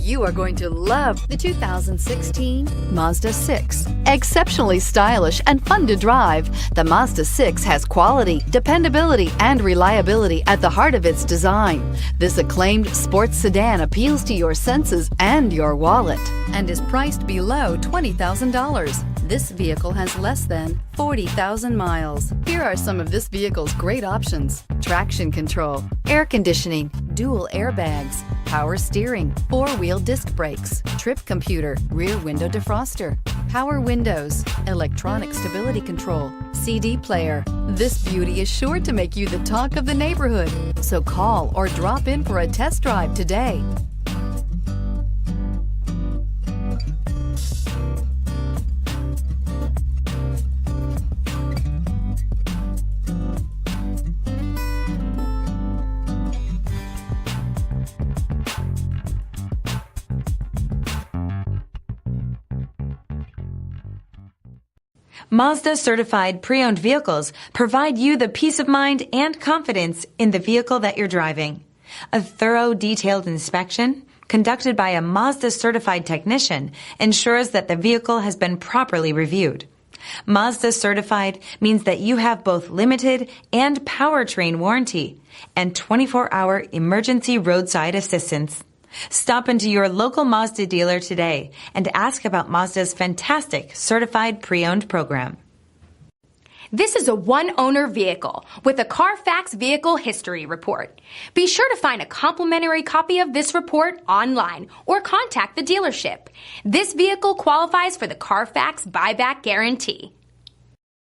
You are going to love the 2016 Mazda 6. Exceptionally stylish and fun to drive, the Mazda 6 has quality, dependability, and reliability at the heart of its design. This acclaimed sports sedan appeals to your senses and your wallet and is priced below $20,000. This vehicle has less than 40,000 miles. Here are some of this vehicle's great options: traction control, air conditioning, dual airbags, power steering, four-wheel disc brakes, trip computer, rear window defroster, power windows, electronic stability control, CD player. This beauty is sure to make you the talk of the neighborhood. So call or drop in for a test drive today. Mazda certified pre-owned vehicles provide you the peace of mind and confidence in the vehicle that you're driving. A thorough, detailed inspection conducted by a Mazda certified technician ensures that the vehicle has been properly reviewed. Mazda certified means that you have both limited and powertrain warranty and 24-hour emergency roadside assistance. Stop into your local Mazda dealer today and ask about Mazda's fantastic certified pre-owned program. This is a one-owner vehicle with a Carfax Vehicle History Report. Be sure to find a complimentary copy of this report online or contact the dealership. This vehicle qualifies for the Carfax Buyback Guarantee.